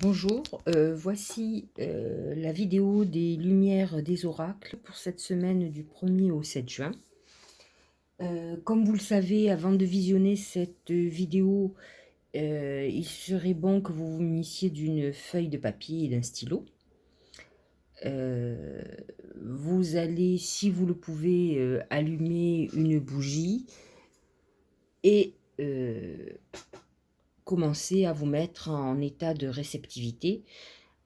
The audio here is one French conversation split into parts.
Bonjour, voici la vidéo des lumières des oracles pour cette semaine du 1er au 7 juin. Comme vous le savez, avant de visionner cette vidéo, il serait bon que vous vous munissiez d'une feuille de papier et d'un stylo. Euh, Vous allez, si vous le pouvez, allumer une bougie et commencer à vous mettre en état de réceptivité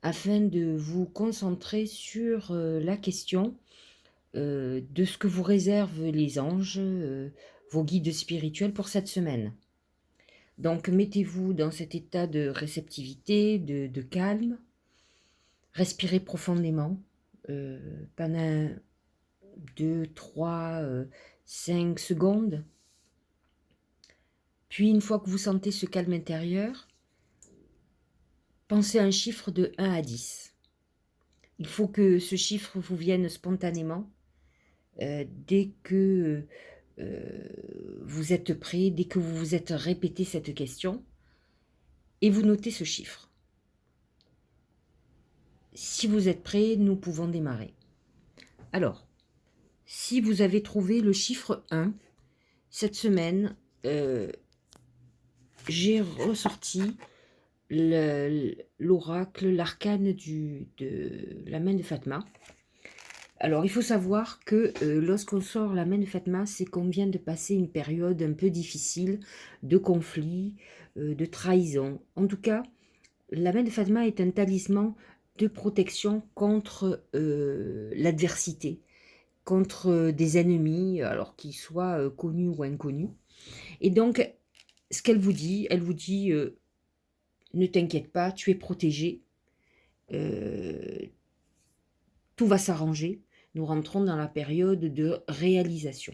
afin de vous concentrer sur la question de ce que vous réservent les anges, vos guides spirituels pour cette semaine. Donc mettez-vous dans cet état de réceptivité, de calme, respirez profondément pendant 2, 3, 5 secondes. Puis une fois que vous sentez ce calme intérieur, pensez à un chiffre de 1 à 10. Il faut que ce chiffre vous vienne spontanément dès que vous êtes prêt, dès que vous vous êtes répété cette question, et vous notez ce chiffre. Si vous êtes prêt, nous pouvons démarrer. Alors, si vous avez trouvé le chiffre 1, cette semaine, j'ai ressorti l'oracle, l'arcane de la main de Fatma. Alors, il faut savoir que lorsqu'on sort la main de Fatma, c'est qu'on vient de passer une période un peu difficile de conflit, de trahison. En tout cas, la main de Fatma est un talisman de protection contre l'adversité, contre des ennemis, alors qu'ils soient connus ou inconnus. Et donc, ce qu'elle vous dit, elle vous dit ne t'inquiète pas, tu es protégé, euh, tout va s'arranger. Nous rentrons dans la période de réalisation.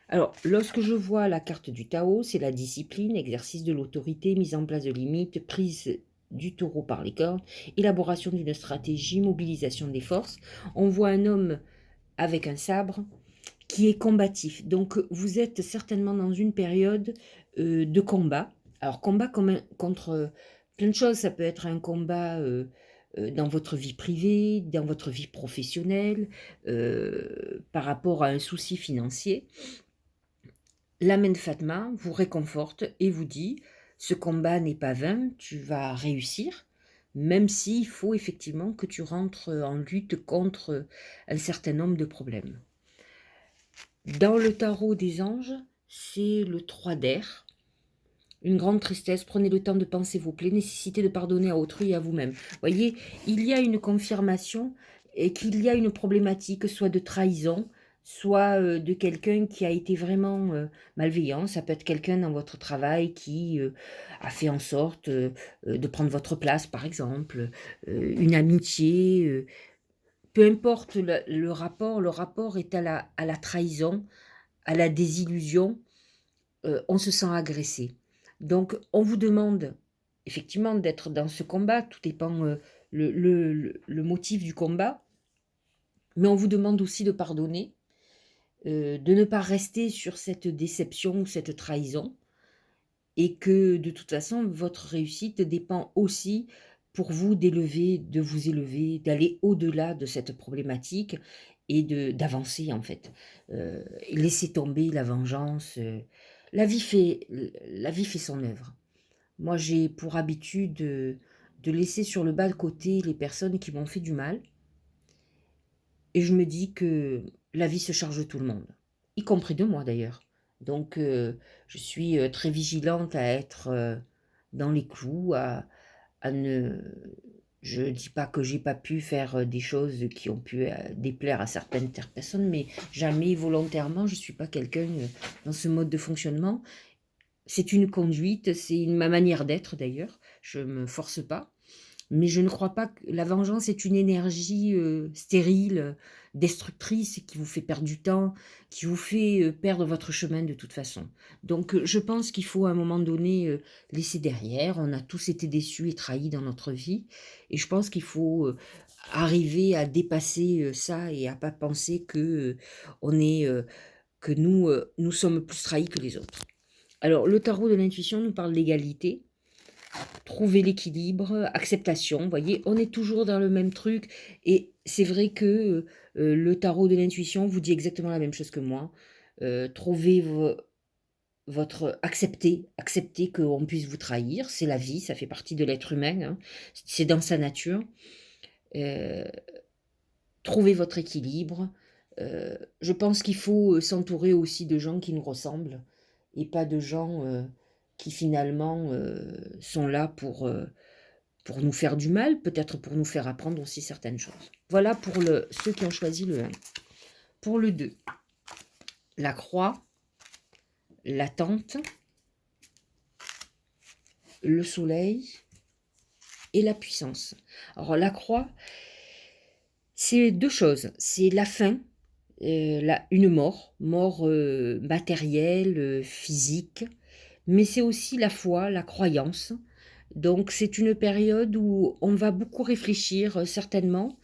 Alors, lorsque je vois la carte du Tao, c'est la discipline, exercice de l'autorité, mise en place de limites, prise du taureau par les cornes, élaboration d'une stratégie, mobilisation des forces. On voit un homme avec un sabre qui est combatif. Donc, vous êtes certainement dans une période de combat. Alors, combat contre plein de choses. Ça peut être un combat dans votre vie privée, dans votre vie professionnelle, par rapport à un souci financier. La main de Fatma vous réconforte et vous dit ce combat n'est pas vain, tu vas réussir, même s'il faut effectivement que tu rentres en lutte contre un certain nombre de problèmes. Dans le tarot des anges, c'est le 3 d'air. Une grande tristesse, prenez le temps de penser vos plaies, nécessité de pardonner à autrui et à vous-même. Voyez, il y a une confirmation et qu'il y a une problématique, soit de trahison, soit de quelqu'un qui a été vraiment malveillant. Ça peut être quelqu'un dans votre travail qui a fait en sorte de prendre votre place, par exemple, une amitié. Peu importe le rapport est à la trahison, à la désillusion, on se sent agressé. Donc, on vous demande effectivement d'être dans ce combat, tout dépend le motif du combat, mais on vous demande aussi de pardonner, de ne pas rester sur cette déception ou cette trahison, et que de toute façon, votre réussite dépend aussi pour vous de vous élever, d'aller au-delà de cette problématique et d'avancer en fait. Laisser tomber la vengeance. La vie fait son œuvre. Moi, j'ai pour habitude de laisser sur le bas de côté les personnes qui m'ont fait du mal. Et je me dis que la vie se charge de tout le monde, y compris de moi d'ailleurs. Donc, je suis très vigilante à être dans les clous, à ne... Je ne dis pas que j'ai pas pu faire des choses qui ont pu déplaire à certaines personnes, mais jamais volontairement, je ne suis pas quelqu'un dans ce mode de fonctionnement. C'est une conduite, c'est ma manière d'être d'ailleurs, je ne me force pas. Mais je ne crois pas que la vengeance est une énergie stérile, destructrice, qui vous fait perdre du temps, qui vous fait perdre votre chemin de toute façon. Donc je pense qu'il faut à un moment donné laisser derrière. On a tous été déçus et trahis dans notre vie. Et je pense qu'il faut arriver à dépasser ça et à pas penser on est, que nous sommes plus trahis que les autres. Alors le tarot de l'intuition nous parle d'égalité. trouver l'équilibre, acceptation, vous voyez? On est toujours dans le même truc et c'est vrai que, le tarot de l'intuition vous dit exactement la même chose que moi. Trouvez votre accepter qu'on puisse vous trahir, c'est la vie, ça fait partie de l'être humain, hein, c'est dans sa nature. Heu, Trouvez votre équilibre. Je pense qu'il faut, s'entourer aussi de gens qui nous ressemblent et pas de gens, qui finalement, sont là pour nous faire du mal, peut-être pour nous faire apprendre aussi certaines choses. Voilà pour ceux qui ont choisi le 1. Pour le 2, la croix, l'attente, le soleil et la puissance. Alors la croix, c'est 2 choses, c'est la fin, une mort, matérielle, physique, mais c'est aussi la foi, la croyance. Donc c'est une période où on va beaucoup réfléchir, certainement,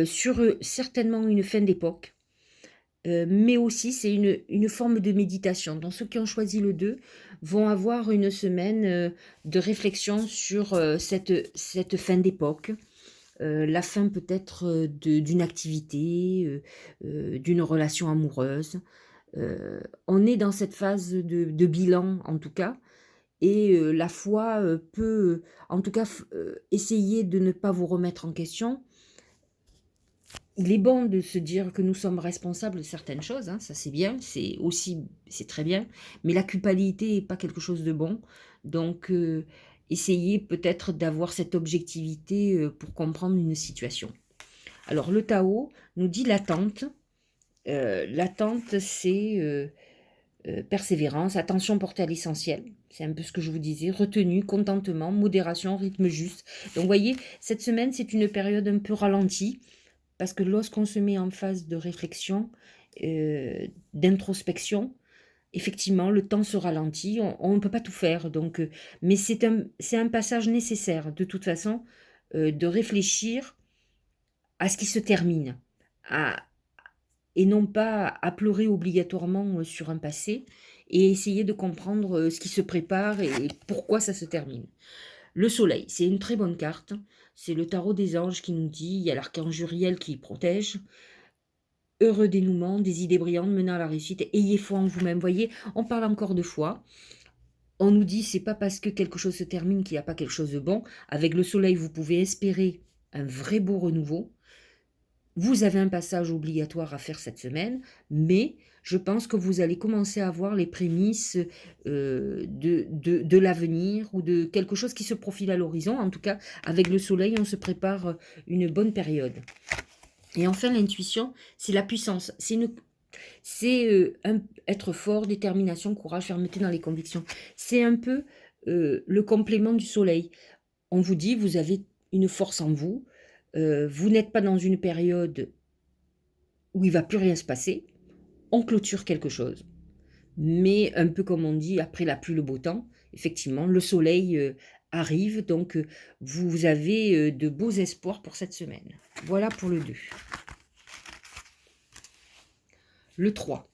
sur, certainement une fin d'époque, mais aussi c'est une forme de méditation. Donc ceux qui ont choisi le 2 vont avoir une semaine, de réflexion sur, cette fin d'époque, la fin peut-être, d'une activité, d'une relation amoureuse. On est dans cette phase de bilan en tout cas et la foi, peut, en tout cas essayer de ne pas vous remettre en question. Il est bon de se dire que nous sommes responsables de certaines choses, hein, ça c'est bien, c'est très bien, mais la culpabilité est pas quelque chose de bon. Donc essayez peut-être d'avoir cette objectivité, pour comprendre une situation. Alors le Tao nous dit l'attente. L'attente, c'est persévérance, attention portée à l'essentiel. C'est un peu ce que je vous disais. Retenue, contentement, modération, rythme juste. Donc vous voyez, cette semaine, c'est une période un peu ralentie parce que lorsqu'on se met en phase de réflexion, d'introspection, effectivement, le temps se ralentit. On ne peut pas tout faire. Donc, mais c'est un passage nécessaire, de toute façon, de réfléchir à ce qui se termine, à, et non pas à pleurer obligatoirement sur un passé et essayer de comprendre ce qui se prépare et pourquoi ça se termine. Le soleil, c'est une très bonne carte. C'est le tarot des anges qui nous dit, il y a l'archange Uriel qui protège. Heureux dénouement, des idées brillantes menant à la réussite, ayez foi en vous-même. Voyez, on parle encore de foi. On nous dit, c'est pas parce que quelque chose se termine qu'il n'y a pas quelque chose de bon. Avec le soleil, vous pouvez espérer un vrai beau renouveau. Vous avez un passage obligatoire à faire cette semaine, mais je pense que vous allez commencer à voir les prémices de l'avenir ou de quelque chose qui se profile à l'horizon. En tout cas, avec le soleil, on se prépare une bonne période. Et enfin, l'intuition, c'est la puissance. C'est être fort, détermination, courage, fermeté dans les convictions. C'est un peu le complément du soleil. On vous dit, vous avez une force en vous. Vous n'êtes pas dans une période où il va plus rien se passer. On clôture quelque chose. Mais un peu comme on dit, après la pluie, le beau temps, effectivement, le soleil arrive. Donc, vous avez de beaux espoirs pour cette semaine. Voilà pour le 2. Le 3.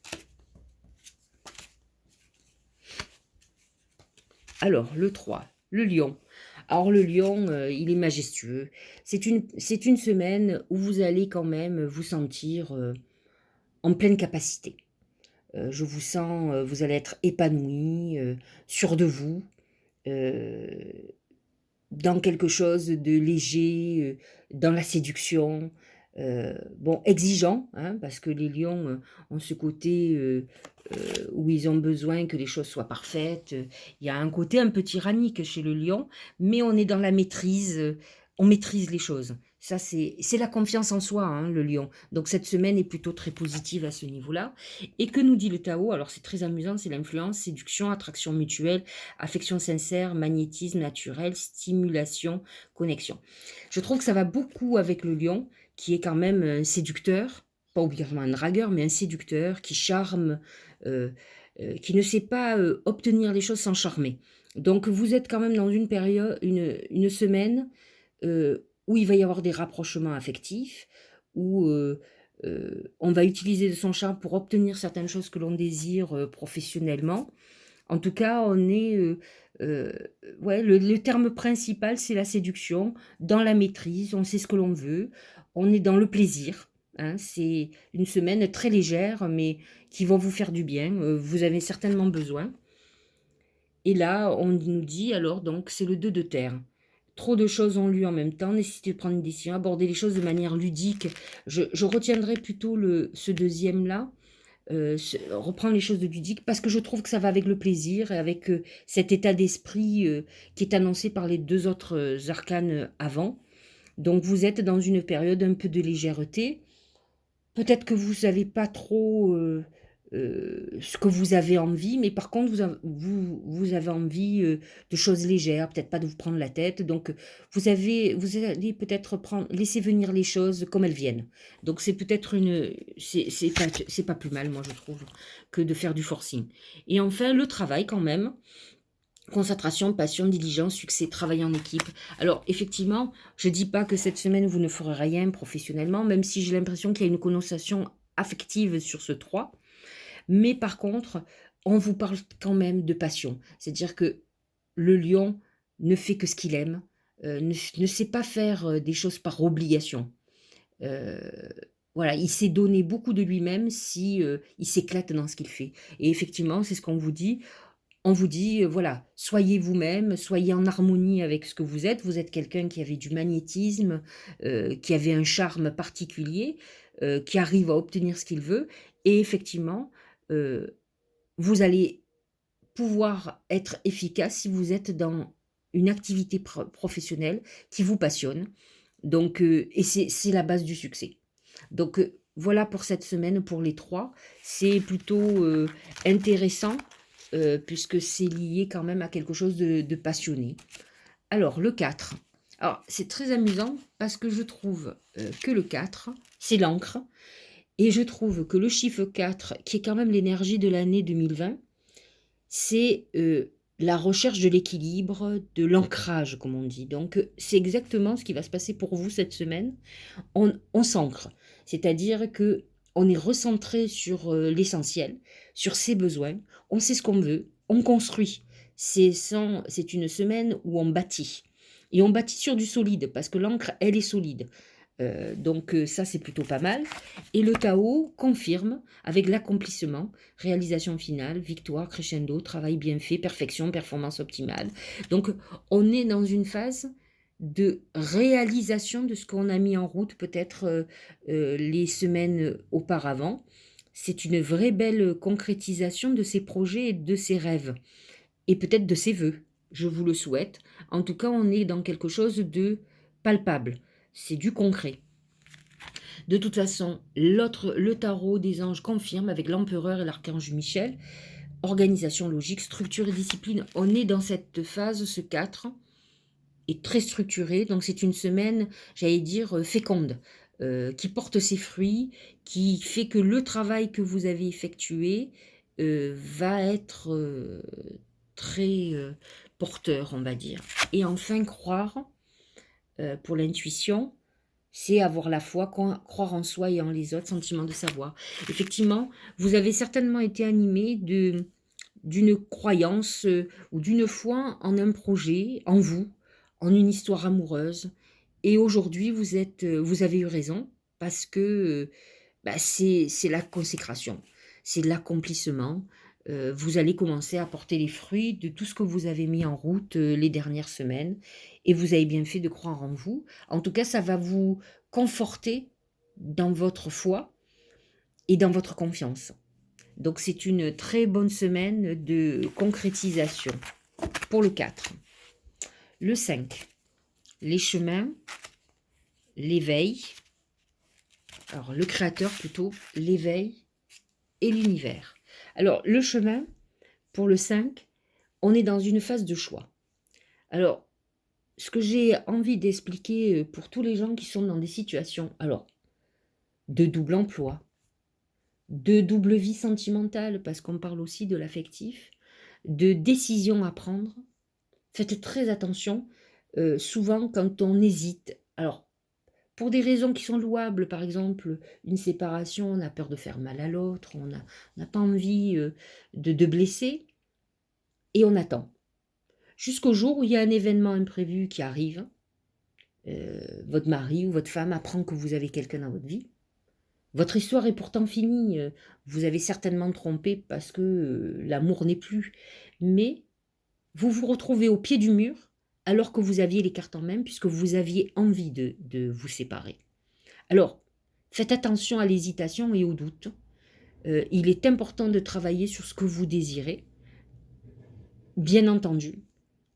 Alors, le 3, le lion. Alors, le lion, il est majestueux. C'est une semaine où vous allez quand même vous sentir en pleine capacité. Je vous sens, vous allez être épanoui, sûr de vous, euh, dans quelque chose de léger, dans la séduction. Bon, exigeant, hein, parce que les lions ont ce côté où ils ont besoin que les choses soient parfaites. Il y a un côté un peu tyrannique chez le lion, mais on est dans la maîtrise, on maîtrise les choses. Ça, c'est la confiance en soi, hein, le lion. Donc cette semaine est plutôt très positive à ce niveau-là. Et que nous dit le Tao? Alors c'est très amusant, c'est l'influence, séduction, attraction mutuelle, affection sincère, magnétisme naturel, stimulation, connexion. Je trouve que ça va beaucoup avec le lion, qui est quand même un séducteur, pas obligatoirement un dragueur, mais un séducteur qui charme, euh, qui ne sait pas obtenir les choses sans charmer. Donc vous êtes quand même dans une période, une semaine où il va y avoir des rapprochements affectifs, où on va utiliser de son charme pour obtenir certaines choses que l'on désire professionnellement. En tout cas, on est Heu, ouais, le terme principal, c'est la séduction, dans la maîtrise, on sait ce que l'on veut, on est dans le plaisir, hein. C'est une semaine très légère, mais qui va vous faire du bien, vous avez certainement besoin. Et là, on nous dit alors donc c'est le 2 de terre. Trop de choses en lui en même temps, nécessité de prendre une décision, aborder les choses de manière ludique. Je retiendrai plutôt ce deuxième là, reprendre les choses de ludique parce que je trouve que ça va avec le plaisir et avec, cet état d'esprit, qui est annoncé par les 2 autres, arcanes, avant. Donc vous êtes dans une période un peu de légèreté. Peut-être que vous savez pas trop, ce que vous avez envie, mais par contre vous avez envie, de choses légères, peut-être pas de vous prendre la tête, donc vous allez peut-être laisser venir les choses comme elles viennent. Donc c'est peut-être c'est pas plus mal, moi je trouve, que de faire du forcing. Et enfin le travail quand même, concentration, passion, diligence, succès, travail en équipe. Alors effectivement, je dis pas que cette semaine vous ne ferez rien professionnellement, même si j'ai l'impression qu'il y a une connotation affective sur ce 3. Mais par contre, on vous parle quand même de passion. C'est-à-dire que le lion ne fait que ce qu'il aime, ne sait pas faire, des choses par obligation. Heu, voilà, il s'est donné beaucoup de lui-même si, il s'éclate dans ce qu'il fait. Et effectivement, c'est ce qu'on vous dit. On vous dit, voilà: «Soyez vous-même, soyez en harmonie avec ce que vous êtes». Vous êtes quelqu'un qui avait du magnétisme, qui avait un charme particulier, qui arrive à obtenir ce qu'il veut et effectivement, heu, vous allez pouvoir être efficace si vous êtes dans une activité professionnelle qui vous passionne. Donc et c'est la base du succès. Donc voilà pour cette semaine pour les 3. C'est plutôt, intéressant, puisque c'est lié quand même à quelque chose de passionné. Alors le 4. Alors c'est très amusant parce que je trouve, que le 4, c'est l'encre et je trouve que le chiffre 4, qui est quand même l'énergie de l'année 2020, c'est, la recherche de l'équilibre, de l'ancrage comme on dit. Donc c'est exactement ce qui va se passer pour vous cette semaine. On s'ancre, c'est-à-dire que on est recentré sur, l'essentiel, sur ses besoins, on sait ce qu'on veut, on construit. C'est une semaine où on bâtit et on bâtit sur du solide parce que l'encre, elle est solide. Donc ça, c'est plutôt pas mal et le Tao confirme avec l'accomplissement, réalisation finale, victoire, crescendo, travail bien fait, perfection, performance optimale. Donc on est dans une phase de réalisation de ce qu'on a mis en route peut-être, les semaines auparavant. C'est une vraie belle concrétisation de ses projets et de ses rêves et peut-être de ses vœux. Je vous le souhaite. En tout cas, on est dans quelque chose de palpable. C'est du concret. De toute façon, le tarot des anges confirme avec l'empereur et l'archange Michel, organisation logique, structure et discipline. On est dans cette phase, ce 4 est très structuré, donc c'est une semaine, j'allais dire, féconde, qui porte ses fruits, qui fait que le travail que vous avez effectué, va être, très, porteur, on va dire. Et enfin croire, pour l'intuition, c'est avoir la foi, croire en soi et en les autres, sentiment de savoir. Effectivement, vous avez certainement été animé d'une croyance, ou d'une foi en un projet, en vous, en une histoire amoureuse et aujourd'hui vous avez eu raison parce que, bah, c'est la consécration, c'est l'accomplissement. Vous allez commencer à porter les fruits de tout ce que vous avez mis en route, les dernières semaines et vous avez bien fait de croire en vous. En tout cas, ça va vous conforter dans votre foi et dans votre confiance. Donc c'est une très bonne semaine de concrétisation pour le 4. Le 5, les chemins, l'éveil, alors le créateur plutôt, l'éveil et l'univers. Alors le chemin, pour le 5, on est dans une phase de choix. Alors, ce que j'ai envie d'expliquer pour tous les gens qui sont dans des situations, alors, de double emploi, de double vie sentimentale, parce qu'on parle aussi de l'affectif, de décisions à prendre. Faites très attention, souvent quand on hésite, alors pour des raisons qui sont louables, par exemple, une séparation, on a peur de faire mal à l'autre, on n'a pas envie, de blesser et on attend. jusqu'au jour où il y a un événement imprévu qui arrive. Votre mari ou votre femme apprend que vous avez quelqu'un dans votre vie. Votre histoire est pourtant finie. Vous avez certainement trompé parce que l'amour n'est plus. Mais vous vous retrouvez au pied du mur alors que vous aviez les cartes en main puisque vous aviez envie de vous séparer. Alors, faites attention à l'hésitation et au doute. Il est important de travailler sur ce que vous désirez. Bien entendu,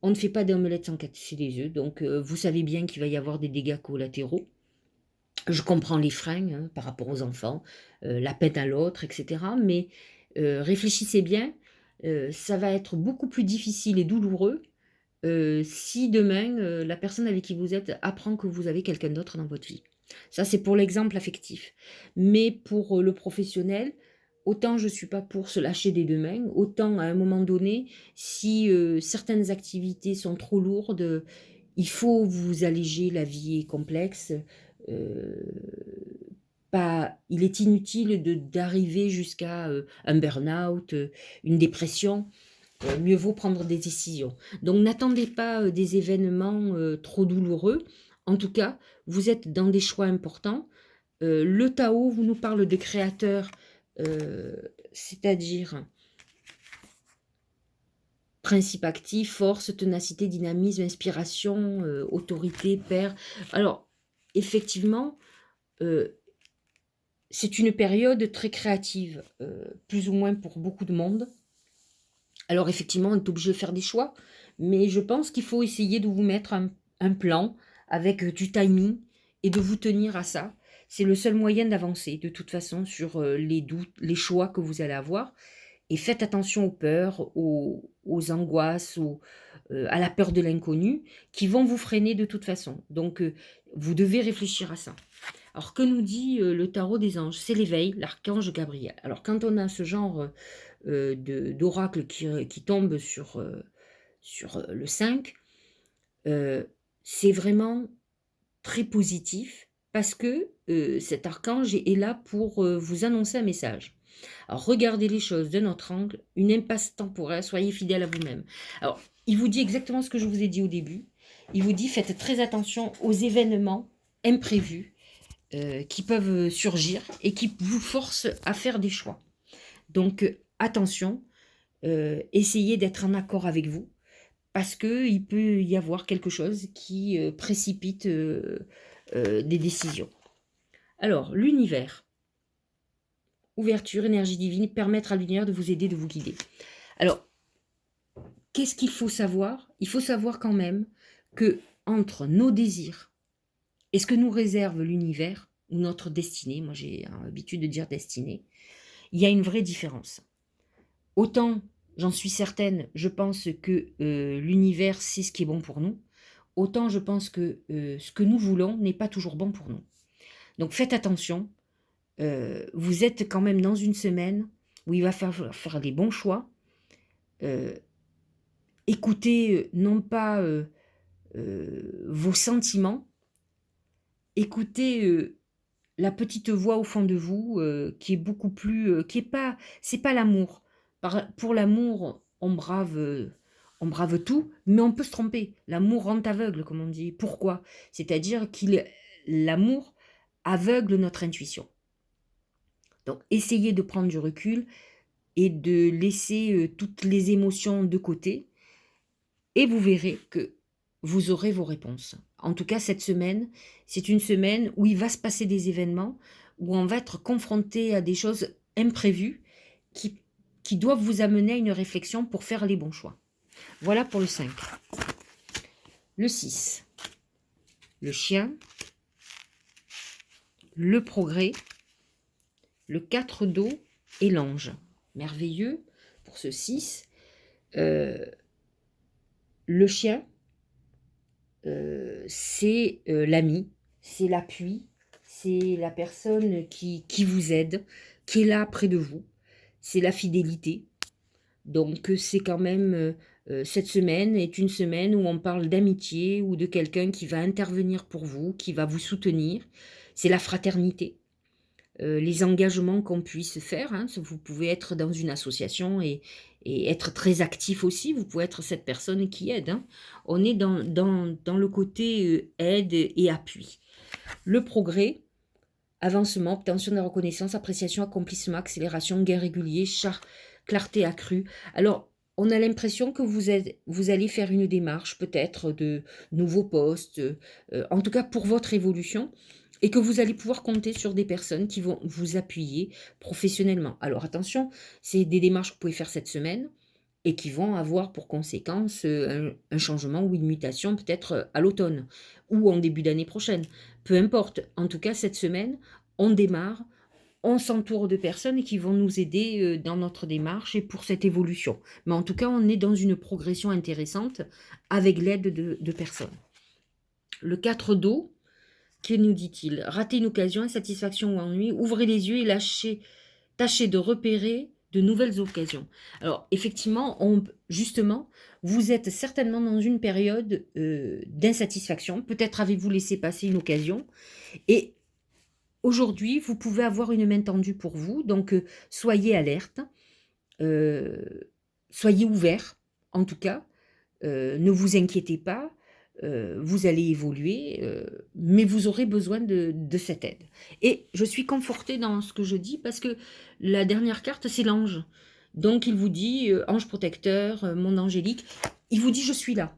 on ne fait pas d'omelette sans casser les œufs, donc vous savez bien qu'il va y avoir des dégâts collatéraux. Je comprends les freins hein, par rapport aux enfants, la peine à l'autre, etc. Mais réfléchissez bien, ça va être beaucoup plus difficile et douloureux si demain la personne avec qui vous êtes apprend que vous avez quelqu'un d'autre dans votre vie. Ça, c'est pour l'exemple affectif. Mais pour le professionnel, autant je ne suis pas pour se lâcher des deux mains, autant à un moment donné, si certaines activités sont trop lourdes, il faut vous alléger, la vie est complexe. Il est inutile d'arriver jusqu'à un burn-out, une dépression. Mieux vaut prendre des décisions. Donc n'attendez pas des événements trop douloureux. En tout cas, vous êtes dans des choix importants. Le Tao vous nous parle de créateur, c'est-à-dire principe actif, force, ténacité, dynamisme, inspiration, autorité, père. Alors, effectivement, c'est une période très créative, plus ou moins pour beaucoup de monde. Alors effectivement, on est obligé de faire des choix, mais je pense qu'il faut essayer de vous mettre un plan avec du timing et de vous tenir à ça. C'est le seul moyen d'avancer de toute façon sur les doutes, les choix que vous allez avoir. Et faites attention aux peurs, aux angoisses, à la peur de l'inconnu qui vont vous freiner de toute façon. Donc vous devez réfléchir à ça. Alors que nous dit le tarot des anges? C'est l'éveil, l'archange Gabriel. Alors quand on a ce genre d'oracle qui tombe sur le 5, c'est vraiment très positif parce que cet archange est là pour vous annoncer un message. Alors regardez les choses de notre angle, une impasse temporaire, soyez fidèle à vous-même. Alors il vous dit exactement ce que je vous ai dit au début. Il vous dit faites très attention aux événements imprévus qui peuvent surgir et qui vous forcent à faire des choix. Donc attention, essayez d'être en accord avec vous parce qu'il peut y avoir quelque chose qui précipite des décisions. Alors, l'univers. Ouverture, énergie divine, permettre à l'univers de vous aider, de vous guider. Alors, qu'est-ce qu'il faut savoir? Il faut savoir quand même que entre nos désirs et ce que nous réserve l'univers, ou notre destinée, moi j'ai l'habitude de dire destinée, il y a une vraie différence. Autant, j'en suis certaine, je pense que l'univers sait ce qui est bon pour nous, autant je pense que ce que nous voulons n'est pas toujours bon pour nous. Donc faites attention, vous êtes quand même dans une semaine où il va falloir faire les bons choix, écoutez non pas vos sentiments, écoutez la petite voix au fond de vous qui est beaucoup plus, c'est pas l'amour. Pour l'amour, on brave tout, mais on peut se tromper. L'amour rend aveugle, comme on dit. Pourquoi? C'est-à-dire l'amour aveugle notre intuition. Donc, essayez de prendre du recul et de laisser toutes les émotions de côté, et vous verrez que vous aurez vos réponses. En tout cas, cette semaine, c'est une semaine où il va se passer des événements, où on va être confronté à des choses imprévues qui doivent vous amener à une réflexion pour faire les bons choix. Voilà pour le 5. Le 6. Le chien. Le progrès. Le 4 d'eau et l'ange. Merveilleux pour ce 6. Le chien, c'est l'ami, c'est l'appui, c'est la personne qui vous aide, qui est là près de vous. C'est la fidélité. Donc c'est quand même, cette semaine est une semaine où on parle d'amitié ou de quelqu'un qui va intervenir pour vous, qui va vous soutenir. C'est la fraternité. les engagements qu'on puisse faire, hein. Vous pouvez être dans une association et être très actif aussi. Vous pouvez être cette personne qui aide, hein. On est dans le côté, aide et appui. Le progrès, avancement, obtention de la reconnaissance, appréciation, accomplissement, accélération, gain régulier, clarté accrue. Alors, on a l'impression que vous allez faire une démarche peut-être de nouveaux postes, en tout cas pour votre évolution, et que vous allez pouvoir compter sur des personnes qui vont vous appuyer professionnellement. Alors attention, c'est des démarches que vous pouvez faire cette semaine et qui vont avoir pour conséquence un changement ou une mutation peut-être à l'automne ou en début d'année prochaine. Peu importe, en tout cas cette semaine, on démarre, on s'entoure de personnes qui vont nous aider dans notre démarche et pour cette évolution. Mais en tout cas, on est dans une progression intéressante avec l'aide de personnes. Le 4 d'eau, que nous dit-il? Rater une occasion, insatisfaction ou ennui, ouvrez les yeux et tâchez de repérer de nouvelles occasions. Alors, effectivement, justement, vous êtes certainement dans une période d'insatisfaction. Peut-être avez-vous laissé passer une occasion. Et aujourd'hui, vous pouvez avoir une main tendue pour vous. Donc, soyez alerte. euh, Soyez ouvert, en tout cas. Ne vous inquiétez pas. Vous allez évoluer, mais vous aurez besoin de cette aide. Et je suis confortée dans ce que je dis parce que la dernière carte, c'est l'ange. Donc il vous dit, ange protecteur, mon angélique, il vous dit je suis là.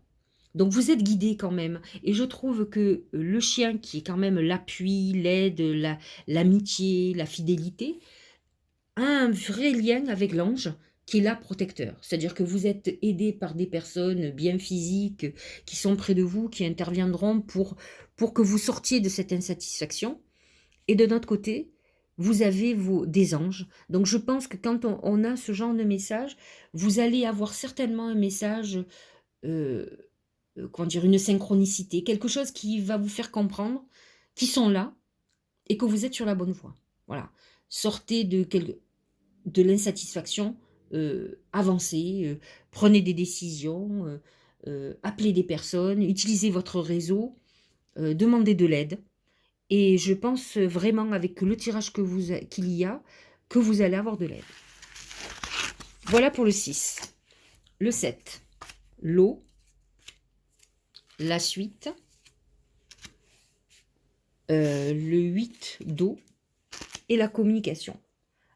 Donc vous êtes guidé quand même. Et je trouve que le chien, qui est quand même l'appui, l'aide, l'amitié, la fidélité, a un vrai lien avec l'ange qui est là protecteur. C'est-à-dire que vous êtes aidé par des personnes bien physiques qui sont près de vous, qui interviendront pour que vous sortiez de cette insatisfaction. Et de notre côté, vous avez des anges. Donc je pense que quand on a ce genre de message, vous allez avoir certainement un message, euh, comment dire, une synchronicité, quelque chose qui va vous faire comprendre qu'ils sont là et que vous êtes sur la bonne voie. Voilà. Sortez de l'insatisfaction, avancez, prenez des décisions, appelez des personnes, utilisez votre réseau, demandez de l'aide. Et je pense vraiment avec le tirage qu'il y a, que vous allez avoir de l'aide. Voilà pour le 6. Le 7, l'eau, la suite, le 8 d'eau et la communication.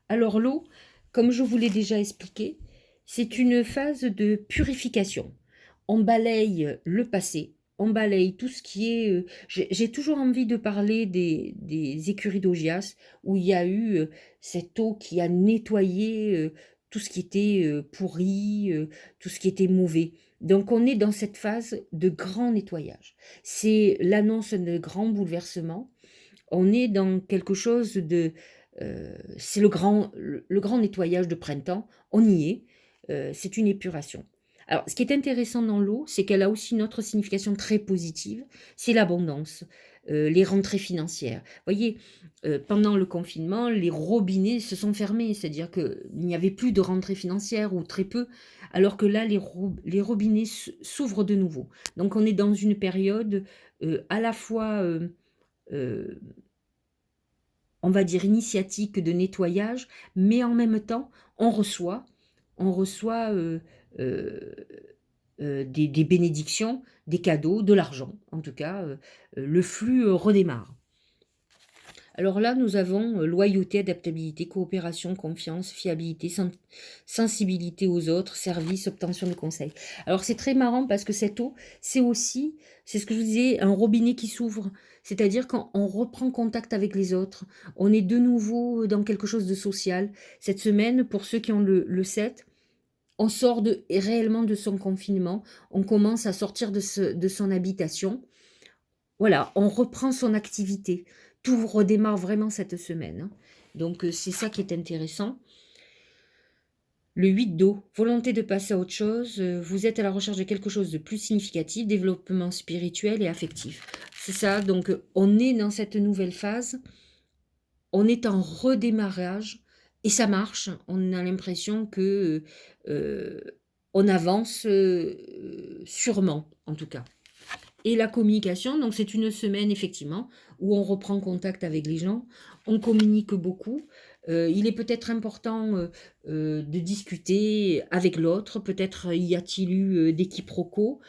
Alors l'eau, comme je vous l'ai déjà expliqué, c'est une phase de purification. On balaye le passé, on balaye tout ce qui est... j'ai toujours envie de parler des écuries d'Augias, où il y a eu cette eau qui a nettoyé tout ce qui était pourri, tout ce qui était mauvais. Donc on est dans cette phase de grand nettoyage. C'est l'annonce de grands bouleversements. On est dans quelque chose de... c'est le grand nettoyage de printemps, on y est, c'est une épuration. Alors, ce qui est intéressant dans l'eau, c'est qu'elle a aussi une autre signification très positive, c'est l'abondance, les rentrées financières. Vous voyez, pendant le confinement, les robinets se sont fermés, c'est-à-dire qu'il n'y avait plus de rentrées financières ou très peu, alors que là, les robinets s'ouvrent de nouveau. Donc, on est dans une période à la fois... euh, on va dire, initiatique de nettoyage, mais en même temps, on reçoit euh, des bénédictions, des cadeaux, de l'argent. En tout cas, le flux redémarre. Alors là, nous avons loyauté, adaptabilité, coopération, confiance, fiabilité, sensibilité aux autres, service, obtention de conseils. Alors c'est très marrant parce que cette eau, c'est aussi, c'est ce que je vous disais, un robinet qui s'ouvre. C'est-à-dire quand on reprend contact avec les autres, on est de nouveau dans quelque chose de social. Cette semaine, pour ceux qui ont le 7, on sort réellement de son confinement, on commence à sortir de son habitation. Voilà, on reprend son activité. Tout redémarre vraiment cette semaine, hein. Donc, c'est ça qui est intéressant. Le 8 d'eau, volonté de passer à autre chose. Vous êtes à la recherche de quelque chose de plus significatif, développement spirituel et affectif. C'est ça, donc on est dans cette nouvelle phase. On est en redémarrage et ça marche. On a l'impression que on avance sûrement, en tout cas. Et la communication, donc c'est une semaine effectivement où on reprend contact avec les gens, on communique beaucoup. Il est peut-être important de discuter avec l'autre, peut-être y a-t-il eu des quiproquos.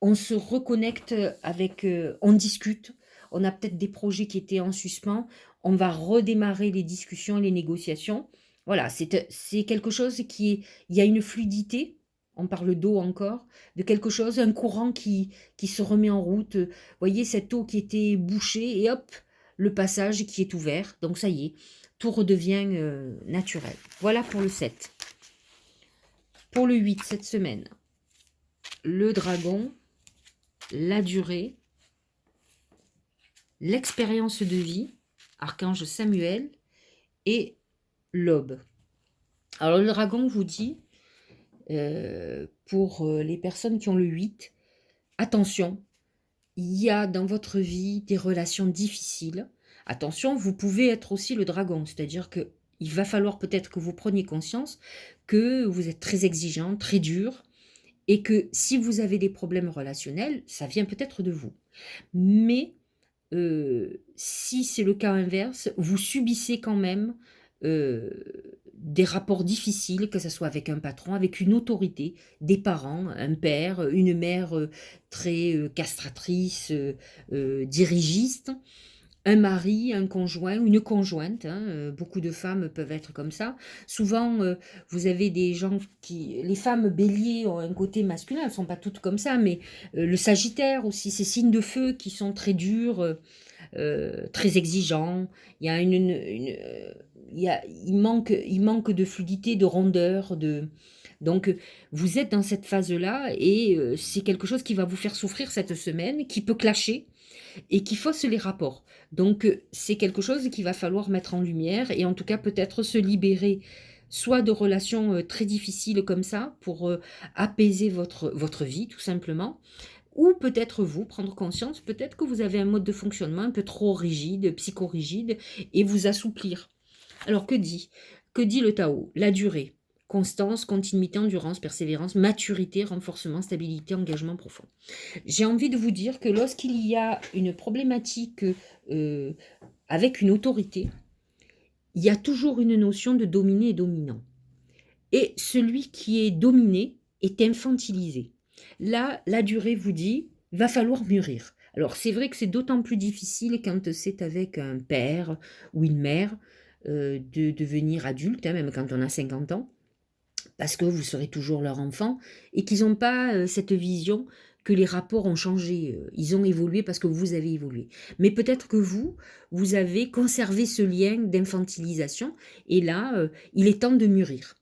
On se reconnecte avec, on discute, on a peut-être des projets qui étaient en suspens, on va redémarrer les discussions et les négociations. Voilà, c'est quelque chose qui est, il y a une fluidité, on parle d'eau encore, de quelque chose, un courant qui se remet en route. Voyez cette eau qui était bouchée et hop, le passage qui est ouvert. Donc ça y est, tout redevient naturel. Voilà pour le 7. Pour le 8, cette semaine, le dragon, la durée, l'expérience de vie, archange Samuel et l'aube. Alors le dragon vous dit, pour les personnes qui ont le 8, attention, il y a dans votre vie des relations difficiles. Attention, vous pouvez être aussi le dragon, c'est-à-dire que il va falloir peut-être que vous preniez conscience que vous êtes très exigeant, très dur, et que si vous avez des problèmes relationnels, ça vient peut-être de vous. Mais si c'est le cas inverse, vous subissez quand même des rapports difficiles, que ce soit avec un patron, avec une autorité, des parents, un père, une mère très castratrice, dirigiste, un mari, un conjoint, une conjointe, hein, beaucoup de femmes peuvent être comme ça. Souvent, vous avez des gens qui... Les femmes béliers ont un côté masculin, elles ne sont pas toutes comme ça, mais le sagittaire aussi, ces signes de feu qui sont très durs, très exigeants. Il y a il manque de fluidité, de rondeur, de... Donc, vous êtes dans cette phase-là et c'est quelque chose qui va vous faire souffrir cette semaine, qui peut clasher et qui fausse les rapports. Donc, c'est quelque chose qu'il va falloir mettre en lumière et en tout cas peut-être se libérer soit de relations très difficiles comme ça pour apaiser votre vie tout simplement, ou peut-être vous prendre conscience, peut-être que vous avez un mode de fonctionnement un peu trop rigide, psychorigide, et vous assouplir. Alors que dit? Que dit le Tao? La durée. Constance, continuité, endurance, persévérance, maturité, renforcement, stabilité, engagement profond. J'ai envie de vous dire que lorsqu'il y a une problématique euh, avec une autorité, il y a toujours une notion de dominé et dominant. Et celui qui est dominé est infantilisé. Là, la durée vous dit, va falloir mûrir. Alors c'est vrai que c'est d'autant plus difficile quand c'est avec un père ou une mère de devenir adulte, hein, même quand on a 50 ans, parce que vous serez toujours leur enfant, et qu'ils n'ont pas cette vision que les rapports ont changé, ils ont évolué parce que vous avez évolué. Mais peut-être que vous avez conservé ce lien d'infantilisation, et là, il est temps de mûrir.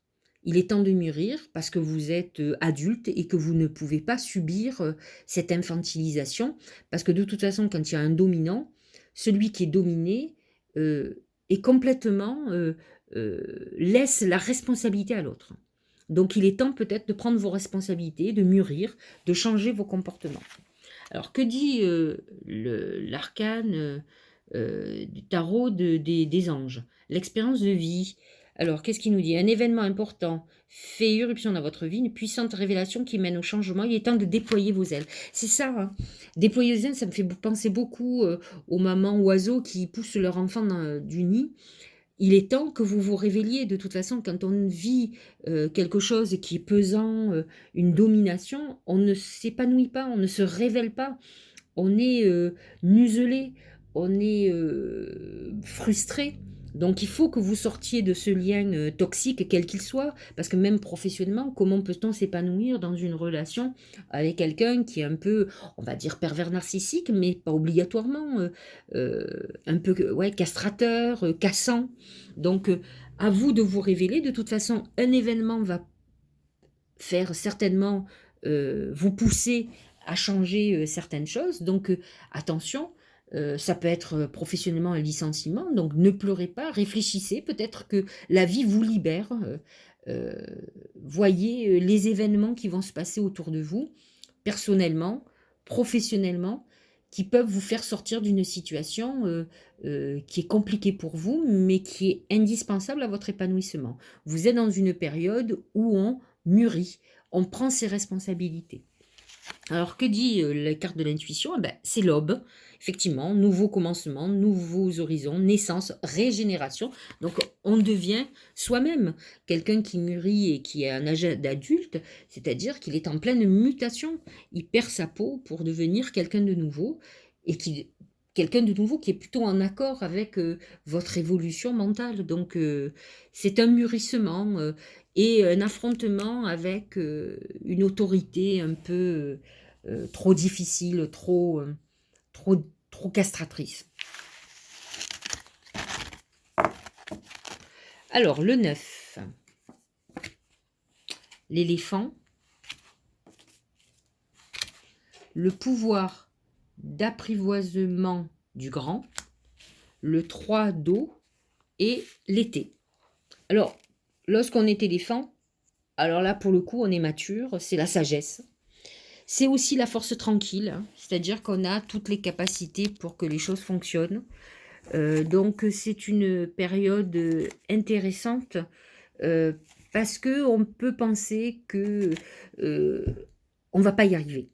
Il est temps de mûrir parce que vous êtes adulte et que vous ne pouvez pas subir cette infantilisation, parce que de toute façon, quand il y a un dominant, celui qui est dominé est complètement laisse la responsabilité à l'autre. Donc il est temps peut-être de prendre vos responsabilités, de mûrir, de changer vos comportements. Alors que dit l'arcane du tarot des anges? L'expérience de vie. Alors qu'est-ce qu'il nous dit? Un événement important fait irruption dans votre vie, une puissante révélation qui mène au changement. Il est temps de déployer vos ailes. C'est ça, hein. Déployer vos ailes, ça me fait penser beaucoup aux mamans oiseaux qui poussent leur enfant du nid. Il est temps que vous vous révéliez. De toute façon, quand on vit quelque chose qui est pesant, une domination, on ne s'épanouit pas, on ne se révèle pas. On est muselé, on est frustré. Donc il faut que vous sortiez de ce lien toxique, quel qu'il soit, parce que même professionnellement, comment peut-on s'épanouir dans une relation avec quelqu'un qui est un peu, on va dire, pervers narcissique, mais pas obligatoirement, un peu ouais, castrateur, cassant. Donc à vous de vous révéler. De toute façon, un événement va faire certainement vous pousser à changer certaines choses. Donc attention, ça peut être professionnellement un licenciement, donc ne pleurez pas, réfléchissez, peut-être que la vie vous libère. Euh, Voyez les événements qui vont se passer autour de vous, personnellement, professionnellement, qui peuvent vous faire sortir d'une situation qui est compliquée pour vous, mais qui est indispensable à votre épanouissement. Vous êtes dans une période où on mûrit, on prend ses responsabilités. Alors, que dit la carte de l'intuition? Eh ben, c'est l'aube, effectivement, nouveau commencement, nouveaux horizons, naissance, régénération. Donc, on devient soi-même quelqu'un qui mûrit et qui a un âge d'adulte, c'est-à-dire qu'il est en pleine mutation. Il perd sa peau pour devenir quelqu'un de nouveau et quelqu'un de nouveau qui est plutôt en accord avec votre évolution mentale. Donc, c'est un mûrissement et un affrontement avec une autorité un peu trop difficile, trop castratrice. Alors, le 9, l'éléphant, le pouvoir d'apprivoisement du grand, le 3 d'eau et l'été. Alors, lorsqu'on est éléphant, alors là, pour le coup, on est mature, c'est la sagesse. C'est aussi la force tranquille, hein, c'est-à-dire qu'on a toutes les capacités pour que les choses fonctionnent. Donc c'est une période intéressante parce que on peut penser que on va pas y arriver.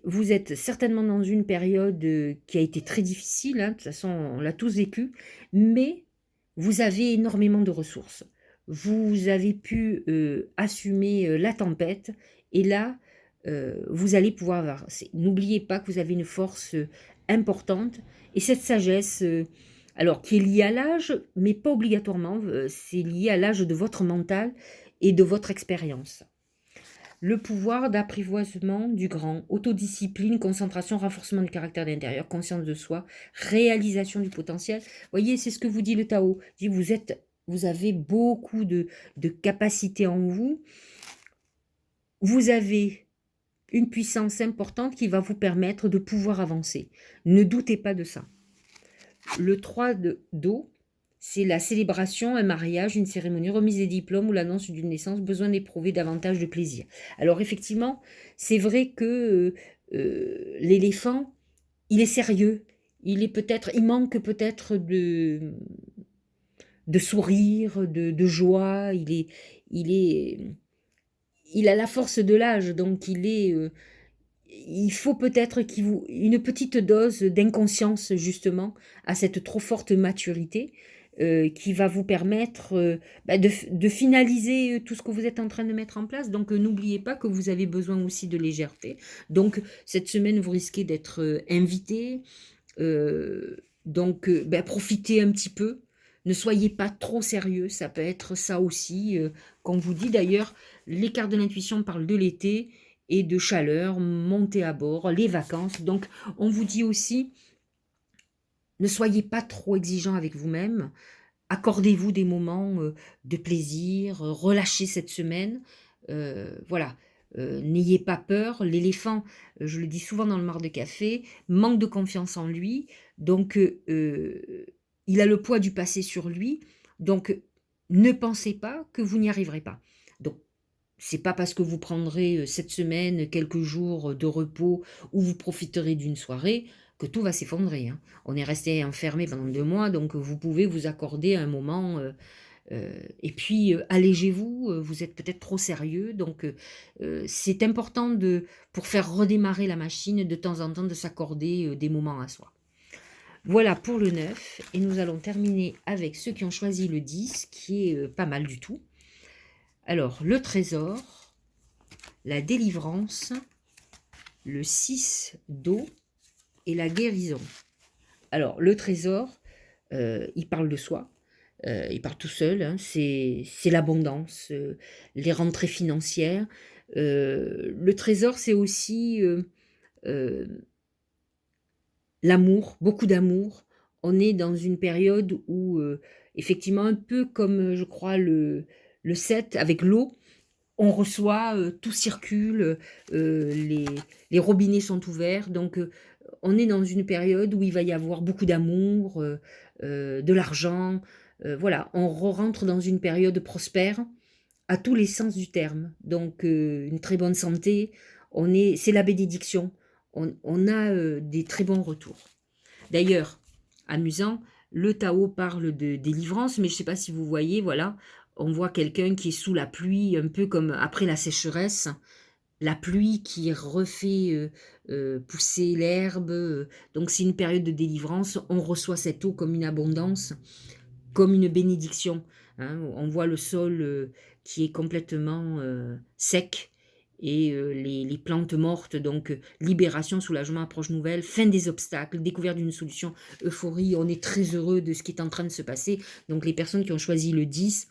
Vous êtes certainement dans une période qui a été très difficile, hein, de toute façon on l'a tous vécu, mais vous avez énormément de ressources. Vous avez pu assumer la tempête et là, vous allez pouvoir avancer. N'oubliez pas que vous avez une force importante et cette sagesse, alors qui est liée à l'âge, mais pas obligatoirement, c'est lié à l'âge de votre mental et de votre expérience. Le pouvoir d'apprivoisement du grand, autodiscipline, concentration, renforcement du caractère d'intérieur, conscience de soi, réalisation du potentiel. Vous voyez, c'est ce que vous dit le Tao. Il dit, vous avez beaucoup de capacités en vous. Vous avez une puissance importante qui va vous permettre de pouvoir avancer. Ne doutez pas de ça. Le 3 d'eau, c'est la célébration, un mariage, une cérémonie, remise des diplômes ou l'annonce d'une naissance, besoin d'éprouver davantage de plaisir. Alors effectivement, c'est vrai que l'éléphant, il est sérieux. Il manque peut-être de sourire, de joie. Il a la force de l'âge, donc il faut peut-être une petite dose d'inconscience justement à cette trop forte maturité qui va vous permettre de finaliser tout ce que vous êtes en train de mettre en place. Donc n'oubliez pas que vous avez besoin aussi de légèreté. Donc cette semaine, vous risquez d'être invité. Donc profitez un petit peu. Ne soyez pas trop sérieux, ça peut être ça aussi. Comme vous dit d'ailleurs, les cartes de l'intuition parlent de l'été et de chaleur, montez à bord, les vacances. Donc, on vous dit aussi, ne soyez pas trop exigeant avec vous-même. Accordez-vous des moments de plaisir, relâchez cette semaine. Voilà, n'ayez pas peur. L'éléphant, je le dis souvent dans le mar de café, manque de confiance en lui. Donc, il a le poids du passé sur lui. Donc, ne pensez pas que vous n'y arriverez pas. Donc, c'est pas parce que vous prendrez cette semaine quelques jours de repos ou vous profiterez d'une soirée que tout va s'effondrer, hein. On est resté enfermé pendant 2 mois, donc vous pouvez vous accorder un moment et puis allégez-vous, vous êtes peut-être trop sérieux, donc c'est important pour faire redémarrer la machine de temps en temps de s'accorder des moments à soi. Voilà pour le 9 et nous allons terminer avec ceux qui ont choisi le 10 qui est pas mal du tout. Alors, le trésor, la délivrance, le 6 d'eau et la guérison. Alors, le trésor, il parle de soi, il parle tout seul, hein, c'est l'abondance, les rentrées financières. Le trésor, c'est aussi l'amour, beaucoup d'amour. On est dans une période où, effectivement, un peu comme, je crois, le 7 avec l'eau, on reçoit, tout circule, les robinets sont ouverts, donc on est dans une période où il va y avoir beaucoup d'amour, de l'argent, voilà, on rentre dans une période prospère à tous les sens du terme. Donc une très bonne santé, c'est la bénédiction. On a des très bons retours. D'ailleurs, amusant, le Tao parle de délivrance, mais je ne sais pas si vous voyez, voilà, on voit quelqu'un qui est sous la pluie, un peu comme après la sécheresse. la pluie qui refait, pousser l'herbe, donc c'est une période de délivrance. On reçoit cette eau comme une abondance, comme une bénédiction, hein. On voit le sol, qui est complètement, sec et les plantes mortes, donc libération, soulagement, approche nouvelle, fin des obstacles, découverte d'une solution, euphorie. On est très heureux de ce qui est en train de se passer. Donc les personnes qui ont choisi le 10,